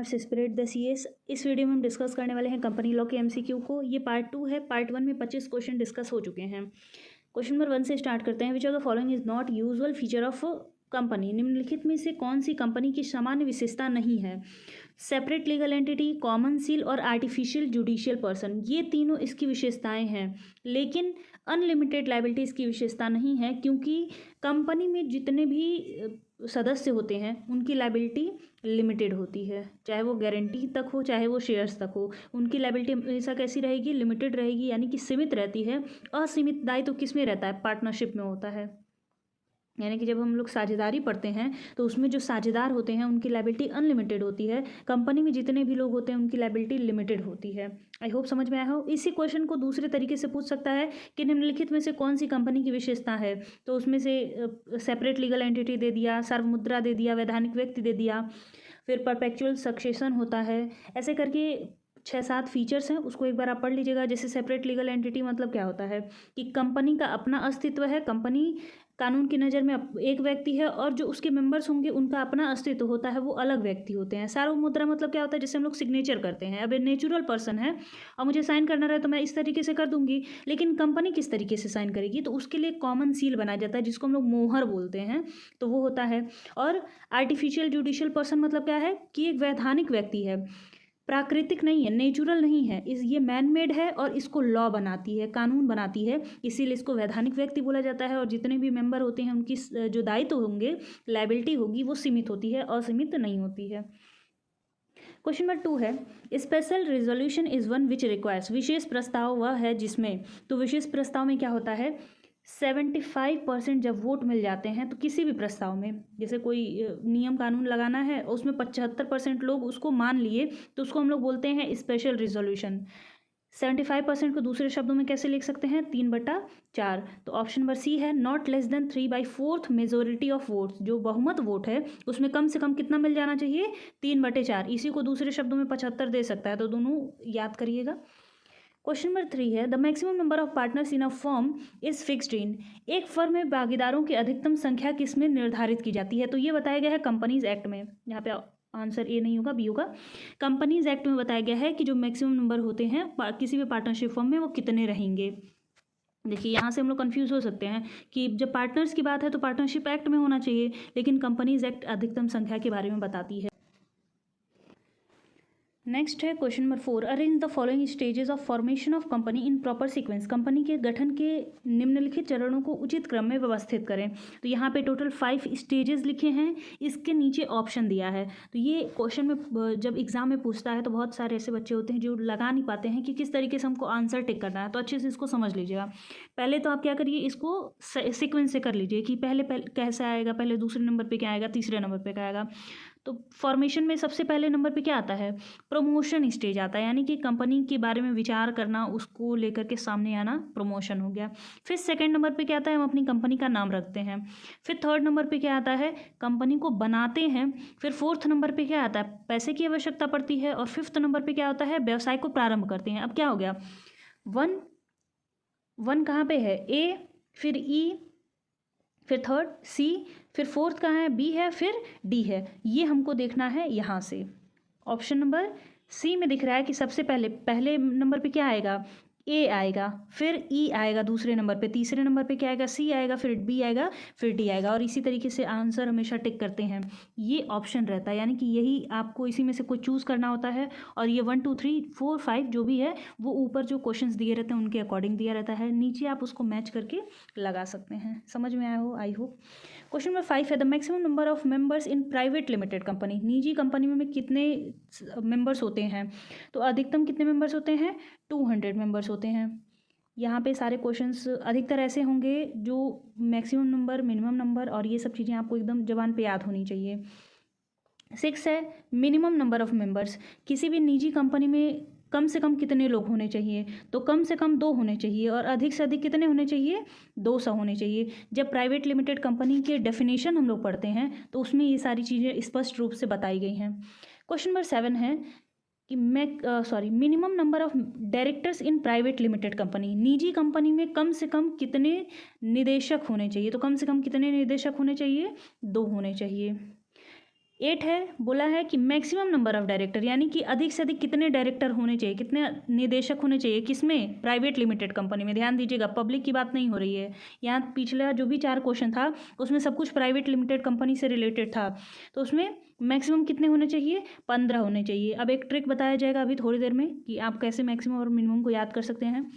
से spread the CS. इस video में हम डिस्कस करने वाले हैं कंपनी लॉ के एमसीक्यू को। ये पार्ट 2 है। पार्ट 1 में 25 क्वेश्चन डिस्कस हो चुके हैं। क्वेश्चन नंबर 1 से स्टार्ट करते हैं। Which of the following is not usual feature of company. निम्नलिखित में से कौन सी कंपनी की सामान्य विशेषता नहीं है? Separate legal entity, common seal और आर्टिफिशियल जुडिशियल पर्सन, ये तीनों इसकी विशेषताएं हैं। लेकिन अनलिमिटेड लायबिलिटी इसकी विशेषता नहीं है, क्योंकि कंपनी में जितने भी सदस्य होते हैं उनकी लायबिलिटी लिमिटेड होती है। चाहे वो गारंटी तक हो, चाहे वो शेयर्स तक हो, उनकी लायबिलिटी हमेशा कैसी रहेगी? लिमिटेड रहेगी, यानी कि सीमित रहती है। असीमित दायित्व तो किस में रहता है? पार्टनरशिप में होता है। यानी कि जब हम लोग साझेदारी पढ़ते हैं तो उसमें जो साझेदार होते हैं उनकी लायबिलिटी अनलिमिटेड होती है। कंपनी में जितने भी लोग होते हैं उनकी लायबिलिटी लिमिटेड होती है। आई होप समझ में आया हो। इसी क्वेश्चन को दूसरे तरीके से पूछ सकता है कि निम्नलिखित में से कौन सी कंपनी की विशेषता है? तो उसमें से सेपरेट लीगल एंटिटी दे दिया, सार्वमुद्रा दे दिया, वैधानिक व्यक्ति दे दिया, फिर परपेचुअल सक्सेशन होता है। ऐसे करके 6-7 फीचर्स हैं, उसको एक बार आप पढ़ लीजिएगा। जैसे सेपरेट लीगल एंटिटी मतलब क्या होता है कि कंपनी का अपना अस्तित्व है। कंपनी कानून की नज़र में एक व्यक्ति है और जो उसके मेंबर्स होंगे उनका अपना अस्तित्व होता है, वो अलग व्यक्ति होते हैं। सार्वमुद्रा मतलब क्या होता है? जैसे हम लोग सिग्नेचर करते हैं। अब ये नेचुरल पर्सन है और मुझे साइन करना रहे तो मैं इस तरीके से कर दूंगी, लेकिन कंपनी किस तरीके से साइन करेगी? तो उसके लिए कॉमन सील बनाया जाता है, जिसको हम लोग मोहर बोलते हैं, तो वो होता है। और आर्टिफिशियल जुडिशियल पर्सन मतलब क्या है कि एक वैधानिक व्यक्ति है, प्राकृतिक नहीं है, नेचुरल नहीं है, ये मैन मेड है और इसको लॉ बनाती है, कानून बनाती है, इसीलिए इसको वैधानिक व्यक्ति बोला जाता है। और जितने भी मेंबर होते हैं उनकी जो दायित्व होंगे, लायबिलिटी होगी, वो सीमित होती है, असीमित नहीं होती है। क्वेश्चन नंबर 2 है, special resolution is one which requires. विशेष प्रस्ताव वह है जिसमें, तो विशेष प्रस्ताव में क्या होता है? 75% जब वोट मिल जाते हैं तो किसी भी प्रस्ताव में, जैसे कोई नियम कानून लगाना है और उसमें 75% लोग उसको मान लिए, तो उसको हम लोग बोलते हैं स्पेशल रिजोल्यूशन। 75% को दूसरे शब्दों में कैसे लिख सकते हैं? 3/4। तो ऑप्शन नंबर सी है, not less than 3/4 majority of votes. जो बहुमत वोट है उसमें कम से कम कितना मिल जाना चाहिए? 3/4। इसी को दूसरे शब्दों में 75 दे सकता है, तो दोनों याद करिएगा। क्वेश्चन नंबर 3 है, the maximum number of partners in a firm is fixed in. एक फर्म में भागीदारों की अधिकतम संख्या किस में निर्धारित की जाती है? तो ये बताया गया है कंपनीज एक्ट में। यहाँ पे आंसर ए नहीं होगा, बी होगा। कंपनीज एक्ट में बताया गया है कि जो मैक्सिमम नंबर होते हैं किसी भी पार्टनरशिप फर्म में, वो कितने रहेंगे। देखिए, यहाँ से हम लोग कंफ्यूज हो सकते हैं कि जब पार्टनर्स की बात है तो पार्टनरशिप एक्ट में होना चाहिए, लेकिन कंपनीज एक्ट अधिकतम संख्या के बारे में बताती है। नेक्स्ट है question number 4, arrange the following stages of formation of company in proper sequence. Company के गठन के निम्नलिखित चरणों को उचित क्रम में व्यवस्थित करें। तो यहाँ पे टोटल 5 स्टेजेस लिखे हैं, इसके नीचे ऑप्शन दिया है। तो ये क्वेश्चन में जब एग्जाम में पूछता है तो बहुत सारे ऐसे बच्चे होते हैं जो लगा नहीं पाते हैं कि किस तरीके से हमको आंसर टिक करना है। तो अच्छे से इसको समझ लीजिएगा। पहले तो आप क्या करिए, इसको सीक्वेंस से कर लीजिए कि पहले कैसे आएगा, पहले दूसरे नंबर पर क्या आएगा, तीसरे नंबर पर क्या आएगा। तो फॉर्मेशन में सबसे पहले नंबर पे क्या आता है? प्रमोशन स्टेज आता है, यानी कि कंपनी के बारे में विचार करना, उसको लेकर के सामने आना, प्रमोशन हो गया। फिर सेकंड नंबर पे क्या आता है? हम अपनी कंपनी का नाम रखते हैं। फिर थर्ड नंबर पे क्या आता है? कंपनी को बनाते हैं। फिर फोर्थ नंबर पे क्या आता है? पैसे की आवश्यकता पड़ती है। और फिफ्थ नंबर पे क्या होता है? व्यवसाय को प्रारंभ करते हैं। अब क्या हो गया? वन कहाँ पे है? ए, फिर ई, फिर थर्ड सी, फिर फोर्थ कहाँ है? बी है, फिर डी है। ये हमको देखना है यहाँ से। ऑप्शन नंबर सी में दिख रहा है कि सबसे पहले नंबर पे क्या आएगा? ए आएगा, फिर ई आएगा दूसरे नंबर पे, तीसरे नंबर पे क्या आएगा? सी आएगा, फिर बी आएगा, फिर डी आएगा। और इसी तरीके से आंसर हमेशा टिक करते हैं। ये ऑप्शन रहता है, यानी कि यही आपको इसी में से कोई चूज़ करना होता है। और ये 1 2 3 4 5 जो भी है वो ऊपर जो क्वेश्चंस दिए रहते हैं उनके अकॉर्डिंग दिया रहता है। नीचे आप उसको मैच करके लगा सकते हैं। समझ में आया हो, आई होप। क्वेश्चन नंबर 5 है, the maximum number of members in private limited company. निजी कंपनी में कितने मेंबर्स होते हैं? तो अधिकतम कितने मेंबर्स होते हैं? 200 मेंबर्स होते हैं। यहाँ पे सारे क्वेश्चंस अधिकतर ऐसे होंगे जो मैक्सिमम नंबर, मिनिमम नंबर और ये सब चीज़ें आपको एकदम जबान पे याद होनी चाहिए। 6 है, मिनिमम नंबर ऑफ मेंबर्स। किसी भी निजी कंपनी में कम से कम कितने लोग होने चाहिए? तो कम से कम 2 होने चाहिए। और अधिक से अधिक कितने होने चाहिए? 200 होने चाहिए। जब प्राइवेट लिमिटेड कंपनी के डेफिनेशन हम लोग पढ़ते हैं तो उसमें ये सारी चीज़ें स्पष्ट रूप से बताई गई हैं। क्वेश्चन नंबर 7 है कि minimum number of directors in private limited company. निजी कंपनी में कम से कम कितने निदेशक होने चाहिए? तो कम से कम कितने निदेशक होने चाहिए? 2 होने चाहिए। 8 है, बोला है कि मैक्सिमम नंबर ऑफ डायरेक्टर, यानी कि अधिक से अधिक कितने डायरेक्टर होने चाहिए, कितने निदेशक होने चाहिए, किसमें, प्राइवेट लिमिटेड कंपनी में। ध्यान दीजिएगा, पब्लिक की बात नहीं हो रही है यहाँ। पिछला जो भी 4 क्वेश्चन था उसमें सब कुछ प्राइवेट लिमिटेड कंपनी से रिलेटेड था, तो उसमें मैक्सिमम कितने होने चाहिए, 15 होने चाहिए। अब एक ट्रिक बताया जाएगा अभी थोड़ी देर में कि आप कैसे मैक्सिमम और मिनिमम को याद कर सकते हैं।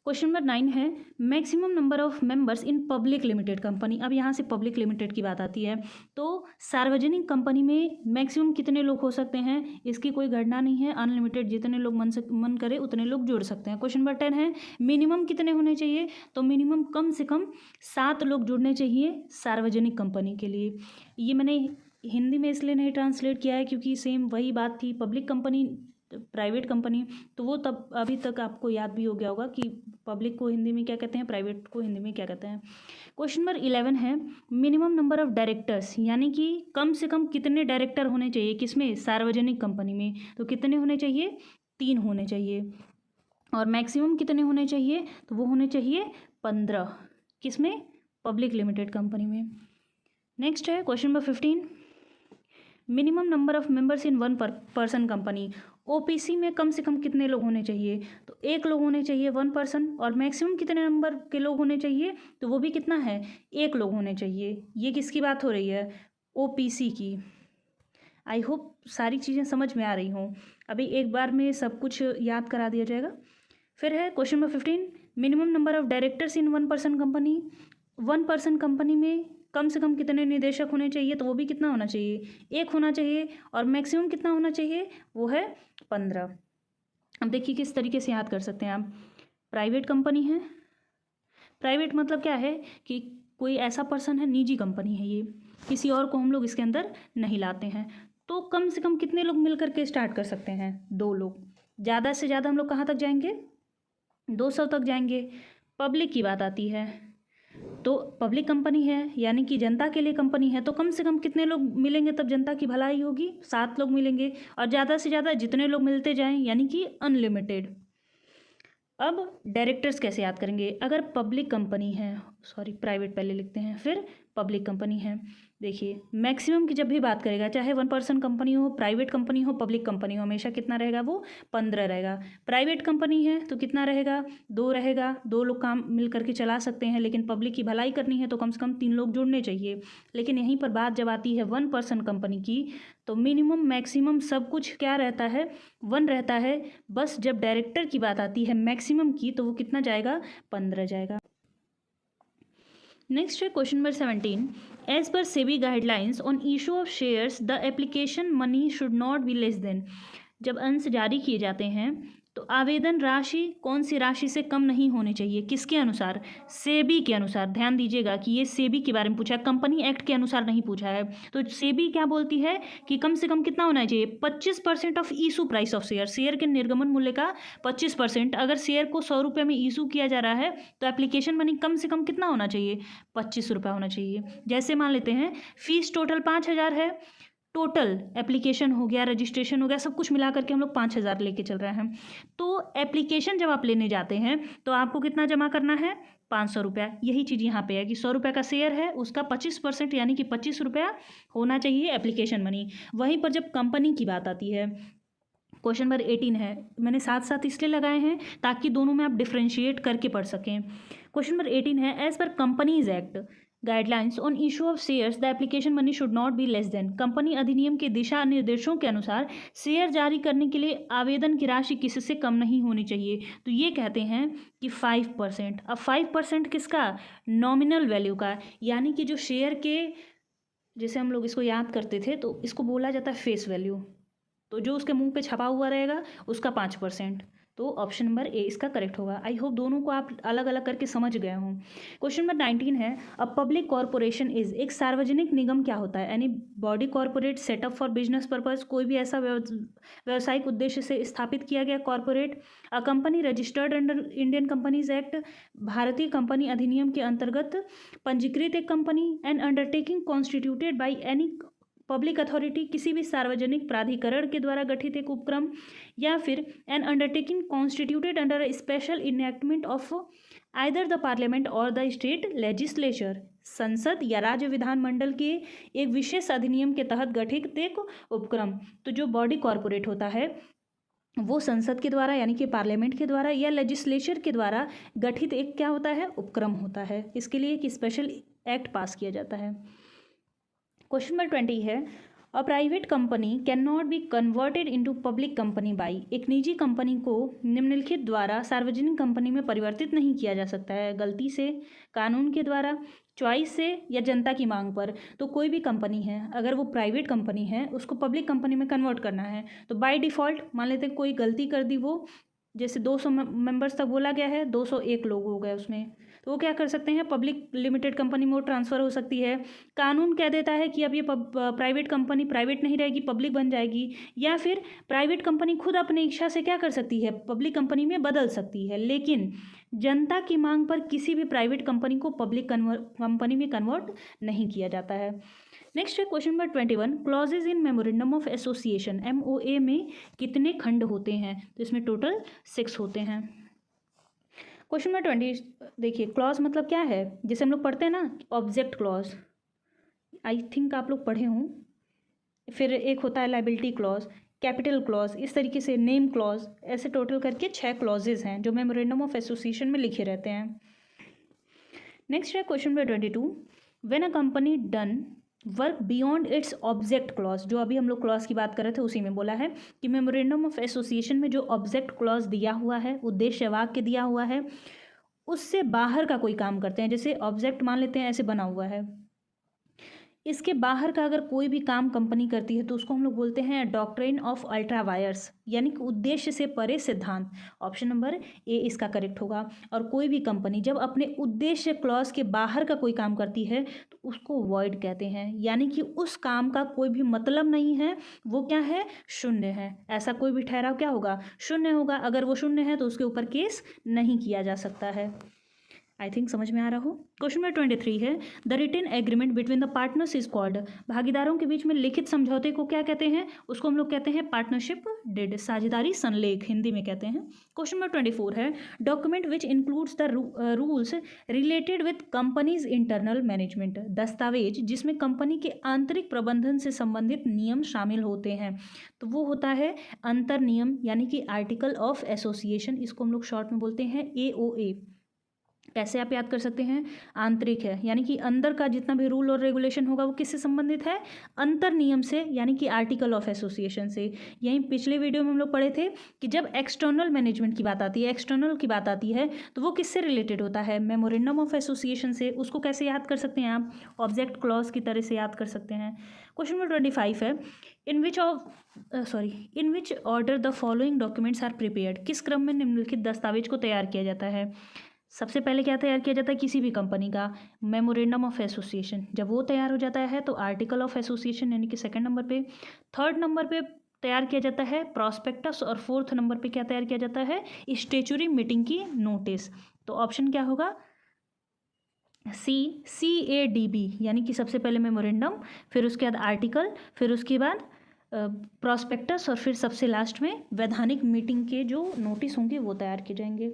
क्वेश्चन नंबर 9 है, maximum number of members in public limited company. अब यहाँ से पब्लिक लिमिटेड की बात आती है, तो सार्वजनिक कंपनी में मैक्सिमम कितने लोग हो सकते हैं, इसकी कोई गणना नहीं है, अनलिमिटेड, जितने लोग मन करे उतने लोग जुड़ सकते हैं। क्वेश्चन नंबर 10 है, मिनिमम कितने होने चाहिए, तो मिनिमम कम से कम 7 लोग जुड़ने चाहिए सार्वजनिक कंपनी के लिए। ये मैंने हिंदी में इसलिए नहीं ट्रांसलेट किया है क्योंकि सेम वही बात थी, पब्लिक कंपनी प्राइवेट कंपनी, तो वो तब अभी तक आपको याद भी हो गया होगा कि पब्लिक को हिंदी में क्या कहते हैं, प्राइवेट को हिंदी में क्या कहते हैं। क्वेश्चन नंबर 11 है, मिनिमम नंबर ऑफ डायरेक्टर्स, यानी कि कम से कम कितने डायरेक्टर होने चाहिए, किसमें, सार्वजनिक कंपनी में, तो कितने होने चाहिए, 3 होने चाहिए। और मैक्सिमम कितने होने चाहिए, तो वो होने चाहिए 15, किसमें, पब्लिक लिमिटेड कंपनी में। नेक्स्ट है question number 15, minimum number of members in one person company. OPC में कम से कम कितने लोग होने चाहिए, तो 1 लोग होने चाहिए, 1 पर्सन। और मैक्सिमम कितने नंबर के लोग होने चाहिए, तो वो भी कितना है, 1 लोग होने चाहिए। ये किसकी बात हो रही है, ओपीसी की। आई होप सारी चीज़ें समझ में आ रही हों। अभी एक बार में सब कुछ याद करा दिया जाएगा। फिर है question number 15, minimum number of directors in 1 person company. 1 person company में कम से कम कितने निदेशक होने चाहिए, तो वो भी कितना होना चाहिए, 1 होना चाहिए। और मैक्सिमम कितना होना चाहिए, वो है 15। अब देखिए किस तरीके से याद कर सकते हैं आप। प्राइवेट कंपनी है, प्राइवेट मतलब क्या है कि कोई ऐसा पर्सन है, निजी कंपनी है ये, किसी और को हम लोग इसके अंदर नहीं लाते हैं। तो कम से कम कितने लोग मिल करके स्टार्ट कर सकते हैं, 2 लोग। ज़्यादा से ज़्यादा हम लोग कहाँ तक जाएंगे, 200 तक जाएंगे। पब्लिक की बात आती है, तो पब्लिक कंपनी है यानी कि जनता के लिए कंपनी है, तो कम से कम कितने लोग मिलेंगे तब जनता की भलाई होगी, 7 लोग मिलेंगे। और ज़्यादा से ज़्यादा जितने लोग मिलते जाएं, यानी कि अनलिमिटेड। अब डायरेक्टर्स कैसे याद करेंगे, अगर पब्लिक कंपनी है, सॉरी प्राइवेट पहले लिखते हैं फिर पब्लिक कंपनी है। देखिए मैक्सिमम की जब भी बात करेगा, चाहे 1 पर्सन कंपनी हो, प्राइवेट कंपनी हो, पब्लिक कंपनी हो, हमेशा कितना रहेगा, वो 15 रहेगा। प्राइवेट कंपनी है तो कितना रहेगा, 2 रहेगा, 2 लोग काम मिल करके चला सकते हैं। लेकिन पब्लिक की भलाई करनी है तो कम से कम 3 लोग जुड़ने चाहिए। लेकिन यहीं पर बात जब आती है 1 पर्सन कंपनी की, तो मिनिमम मैक्सिमम सब कुछ क्या रहता है, 1 रहता है। बस जब डायरेक्टर की बात आती है मैक्सिमम की, तो वो कितना जाएगा, 15 जाएगा। नेक्स्ट है question number 17, as per SEBI guidelines on issue of shares the application money should not be less than. जब अंश जारी किए जाते हैं तो आवेदन राशि कौन सी राशि से कम नहीं होनी चाहिए, किसके अनुसार, सेबी के अनुसार। ध्यान दीजिएगा कि ये सेबी के बारे में पूछा है, कंपनी एक्ट के अनुसार नहीं पूछा है। तो सेबी क्या बोलती है कि कम से कम कितना होना चाहिए, 25% of issue price of share, share के निर्गमन मूल्य का 25%। अगर शेयर को 100 रुपये में इशू किया जा रहा है तो एप्लीकेशन मनी कम से कम कितना होना चाहिए, 25 रुपये होना चाहिए। जैसे मान लेते हैं फीस टोटल 5,000 है, टोटल एप्लीकेशन हो गया, रजिस्ट्रेशन हो गया, सब कुछ मिला करके हम लोग 5,000 लेके चल रहे हैं। तो एप्लीकेशन जब आप लेने जाते हैं तो आपको कितना जमा करना है, 500 रुपया। यही चीज़ यहाँ पे है कि 100 रुपये का शेयर है, उसका 25% यानी कि 25 रुपया होना चाहिए एप्लीकेशन मनी। वहीं पर जब कंपनी की बात आती है, क्वेश्चन नंबर 18 है, मैंने साथ साथ इसलिए लगाए हैं ताकि दोनों में आप डिफ्रेंशिएट करके पढ़ सकें। क्वेश्चन नंबर 18 है, as per companies act guidelines on issue of shares the application money should not be less than. Company अधिनियम के दिशा निर्देशों के अनुसार शेयर जारी करने के लिए आवेदन की राशि किससे कम नहीं होनी चाहिए, तो ये कहते हैं कि 5%। अब 5% किसका, नॉमिनल वैल्यू का, यानी कि जो शेयर के, जैसे हम लोग इसको याद करते थे तो इसको बोला जाता है फेस वैल्यू, तो जो उसके मुंह पे छपा हुआ रहेगा उसका 5%। तो ऑप्शन नंबर ए इसका करेक्ट होगा। आई होप दोनों को आप अलग अलग करके समझ गए हों। क्वेश्चन नंबर 19 है, अ पब्लिक कॉरपोरेशन इज, एक सार्वजनिक निगम क्या होता है, any body corporate setup for business purpose, कोई भी ऐसा व्यावसायिक उद्देश्य से स्थापित किया गया corporate. A company registered under Indian companies act, भारतीय कंपनी अधिनियम के अंतर्गत पंजीकृत एक company. And undertaking constituted by any public authority किसी भी सार्वजनिक प्राधिकरण के द्वारा गठित एक उपक्रम, या फिर N undertaking constituted under a special enactment of either the parliament और द स्टेट लेजिस्लेचर, संसद या राज्य विधानमंडल के एक विशेष अधिनियम के तहत गठित एक उपक्रम। तो जो बॉडी कॉरपोरेट होता है वो संसद के द्वारा यानी कि पार्लियामेंट के द्वारा या लेजिस्लेचर के द्वारा गठित एक क्या होता है, उपक्रम होता है। इसके लिए एक स्पेशल एक्ट पास किया जाता है। क्वेश्चन नंबर 20 है, a private company can not be converted into public accompany by, एक निजी कंपनी को निम्नलिखित द्वारा सार्वजनिक कंपनी में परिवर्तित नहीं किया जा सकता है, गलती से, कानून के द्वारा, चॉइस से या जनता की मांग पर। तो कोई भी कंपनी है अगर वो प्राइवेट कंपनी है उसको पब्लिक कंपनी में कन्वर्ट करना है तो बाय डिफ़ॉल्ट मान लेते हैं कोई गलती कर दी, वो जैसे 200 मेंबर्स तक बोला गया है, 201 लोग हो गए उसमें, तो वो क्या कर सकते हैं, पब्लिक लिमिटेड कंपनी में वो ट्रांसफ़र हो सकती है। कानून कह देता है कि अब ये प्राइवेट कंपनी प्राइवेट नहीं रहेगी, पब्लिक बन जाएगी, या फिर प्राइवेट कंपनी खुद अपनी इच्छा से क्या कर सकती है, पब्लिक कंपनी में बदल सकती है। लेकिन जनता की मांग पर किसी भी प्राइवेट कंपनी को पब्लिक कंपनी में कन्वर्ट नहीं किया जाता है। नेक्स्ट है question number 21, clauses in memorandum of association, MOA में कितने खंड होते हैं, तो इसमें टोटल 6 होते हैं। क्वेश्चन नंबर 20 देखिए, क्लॉज मतलब क्या है, जैसे हम लोग पढ़ते हैं ना ऑब्जेक्ट क्लॉज, आई थिंक आप लोग पढ़े हों। फिर एक होता है लाइबिलिटी क्लॉज, कैपिटल क्लॉज, इस तरीके से नेम क्लॉज, ऐसे टोटल करके 6 क्लॉजेज हैं जो मेमोरेंडम ऑफ एसोसिएशन में लिखे रहते हैं। नेक्स्ट है question number 22, when a company done work beyond its object clause, जो अभी हम लोग क्लॉज की बात कर रहे थे उसी में बोला है कि मेमोरेंडम ऑफ एसोसिएशन में जो ऑब्जेक्ट क्लॉज दिया हुआ है, उद्देश्य वाक्य दिया हुआ है, उससे बाहर का कोई काम करते हैं, जैसे ऑब्जेक्ट मान लेते हैं ऐसे बना हुआ है, इसके बाहर का अगर कोई भी काम कंपनी करती है तो उसको हम लोग बोलते हैं डॉक्ट्रिन ऑफ अल्ट्रा वायर्स, यानी कि उद्देश्य से परे सिद्धांत। ऑप्शन नंबर ए इसका करेक्ट होगा। और कोई भी कंपनी जब अपने उद्देश्य क्लॉज के बाहर का कोई काम करती है तो उसको वॉइड कहते हैं, यानी कि उस काम का कोई भी मतलब नहीं है, वो क्या है, शून्य है। ऐसा कोई भी ठहराव क्या होगा, शून्य होगा। अगर वो शून्य है तो उसके ऊपर केस नहीं किया जा सकता है। आई थिंक समझ में आ रहा हो। क्वेश्चन नंबर 23 है, the written agreement between the partners is called, भागीदारों के बीच में लिखित समझौते को क्या कहते हैं, उसको हम लोग कहते हैं पार्टनरशिप डीड, साझेदारी संलेख हिंदी में कहते हैं। क्वेश्चन नंबर 24 है, document which includes the rules related with companies internal management, दस्तावेज जिसमें कंपनी के आंतरिक प्रबंधन से संबंधित नियम शामिल होते हैं, तो वो होता है अंतर नियम, यानी कि आर्टिकल ऑफ एसोसिएशन, इसको हम लोग शॉर्ट में बोलते हैं AOA। कैसे आप याद कर सकते हैं, आंतरिक है यानी कि अंदर का जितना भी रूल और रेगुलेशन होगा वो किससे संबंधित है, अंतर नियम से, यानी कि आर्टिकल ऑफ एसोसिएशन से। यहीं पिछले वीडियो में हम लोग पढ़े थे कि जब एक्सटर्नल मैनेजमेंट की बात आती है, एक्सटर्नल की बात आती है, तो वो किससे रिलेटेड होता है, मेमोरेंडम ऑफ एसोसिएशन से। उसको कैसे याद कर सकते हैं आप, ऑब्जेक्ट क्लॉज की तरह से याद कर सकते हैं। क्वेश्चन नंबर 25 है, in which order the following documents are prepared, किस क्रम में निम्नलिखित दस्तावेज को तैयार किया जाता है। सबसे पहले क्या तैयार किया जाता है, किसी भी कंपनी का मेमोरेंडम ऑफ एसोसिएशन, जब वो तैयार हो जाता है तो आर्टिकल ऑफ एसोसिएशन यानी कि 2nd नंबर पे, 3rd नंबर पे तैयार किया जाता है प्रॉस्पेक्टस, और 4th नंबर पे क्या तैयार किया जाता है, स्टेचुरी मीटिंग की नोटिस। तो ऑप्शन क्या होगा, CADB, यानी कि सबसे पहले मेमोरेंडम, फिर उसके बाद आर्टिकल, फिर उसके बाद प्रॉस्पेक्टस, और फिर सबसे लास्ट में वैधानिक मीटिंग के जो नोटिस होंगे वो तैयार किए जाएंगे।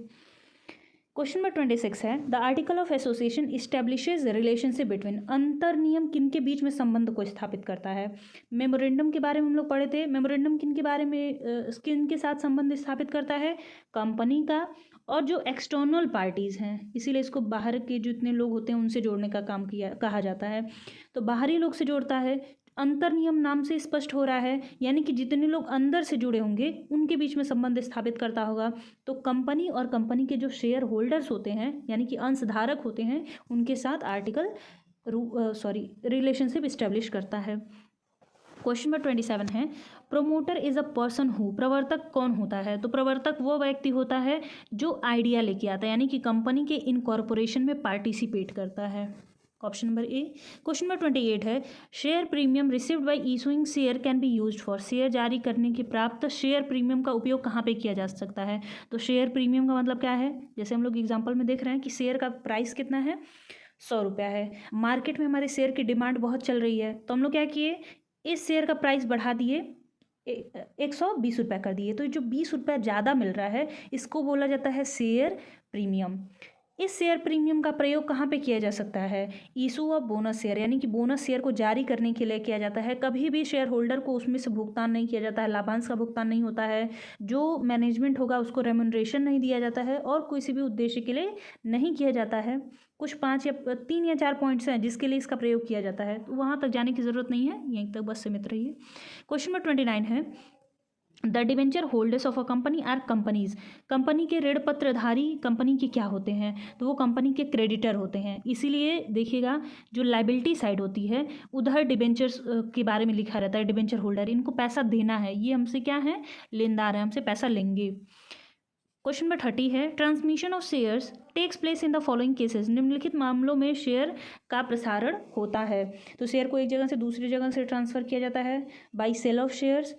क्वेश्चन नंबर 26 है, the article of association establishes relationship between, अंतर नियम किन के बीच में संबंध को स्थापित करता है। मेमोरेंडम के बारे में हम लोग पढ़े थे, मेमोरेंडम किन के बारे में किन के साथ संबंध स्थापित करता है, कंपनी का और जो एक्सटर्नल पार्टीज़ हैं, इसीलिए इसको बाहर के जितने लोग होते हैं उनसे जोड़ने का काम कहा जाता है। तो बाहरी लोग से जोड़ता है, अंतर नियम नाम से स्पष्ट हो रहा है, यानी कि जितने लोग अंदर से जुड़े होंगे उनके बीच में संबंध स्थापित करता होगा। तो कंपनी और कंपनी के जो शेयर होल्डर्स होते हैं यानी कि अंशधारक होते हैं उनके साथ आर्टिकल रिलेशनशिप इस्टेब्लिश करता है। क्वेश्चन नंबर 27 है, promoter is a person who, प्रवर्तक कौन होता है। तो प्रवर्तक वो व्यक्ति होता है जो आइडिया लेके आता है, यानी कि कंपनी के इनकॉर्पोरेशन में पार्टिसिपेट करता है। Option number A. Question number 28 है, share premium received by issuing share can be used for, share जारी करने के प्राप्त शेयर प्रीमियम का उपयोग कहाँ पे किया जा सकता है। तो शेयर प्रीमियम का मतलब क्या है, जैसे हम लोग एग्जांपल में देख रहे हैं कि शेयर का प्राइस कितना है, 100 रुपया है, मार्केट में हमारे शेयर की डिमांड बहुत चल रही है, तो हम लोग क्या किए, इस शेयर का प्राइस बढ़ा दिए 120 रुपये कर दिए, तो जो 20 रुपये ज़्यादा मिल रहा है इसको बोला जाता है शेयर प्रीमियम। इस शेयर प्रीमियम का प्रयोग कहाँ पे किया जा सकता है? इशू ऑफ बोनस शेयर, यानी कि बोनस शेयर को जारी करने के लिए किया जाता है। कभी भी शेयर होल्डर को उसमें से भुगतान नहीं किया जाता है, लाभांश का भुगतान नहीं होता है, जो मैनेजमेंट होगा उसको रेम्यूनरेशन नहीं दिया जाता है और किसी भी उद्देश्य के लिए नहीं किया जाता है। कुछ 3 या 4 पॉइंट्स हैं जिसके लिए इसका प्रयोग किया जाता है, तो वहाँ तक जाने की ज़रूरत नहीं है, यहीं तक बस सीमित रहिए। क्वेश्चन नंबर 29 है, the debenture holders of a company are companies. Company के ऋण पत्रधारी कंपनी के क्या होते हैं? तो वो कंपनी के क्रेडिटर होते हैं। इसीलिए देखिएगा जो लाइबिलिटी साइड होती है उधर डिवेंचर्स के बारे में लिखा रहता है, डिवेंचर होल्डर इनको पैसा देना है, ये हमसे क्या है, लेनदार है, हमसे पैसा लेंगे। क्वेश्चन नंबर 30 है, transmission of shares takes place in the following cases. निम्नलिखित मामलों में शेयर का प्रसारण होता है। तो शेयर को एक जगह से दूसरी जगह से ट्रांसफ़र किया जाता है बाई सेल ऑफ शेयर्स,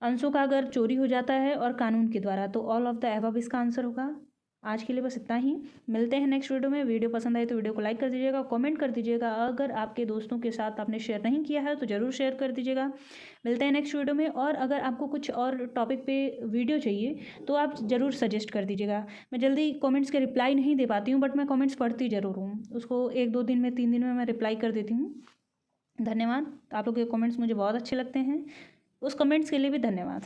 अंशों का अगर चोरी हो जाता है, और कानून के द्वारा। तो ऑल ऑफ द अबव इसका आंसर होगा। आज के लिए बस इतना ही, मिलते हैं नेक्स्ट वीडियो में। वीडियो पसंद आए तो वीडियो को लाइक कर दीजिएगा, कमेंट कर दीजिएगा। अगर आपके दोस्तों के साथ आपने शेयर नहीं किया है तो ज़रूर शेयर कर दीजिएगा। मिलते हैं नेक्स्ट वीडियो में, और अगर आपको कुछ और टॉपिक पे वीडियो चाहिए तो आप ज़रूर सजेस्ट कर दीजिएगा। मैं जल्दी कमेंट्स के रिप्लाई नहीं दे पाती हूँ, बट मैं कमेंट्स पढ़ती ज़रूर हूँ, उसको 1-2 दिन में 3 दिन में मैं रिप्लाई कर देती हूँ। धन्यवाद, आप लोग के कमेंट्स मुझे बहुत अच्छे लगते हैं, उस कमेंट्स के लिए भी धन्यवाद।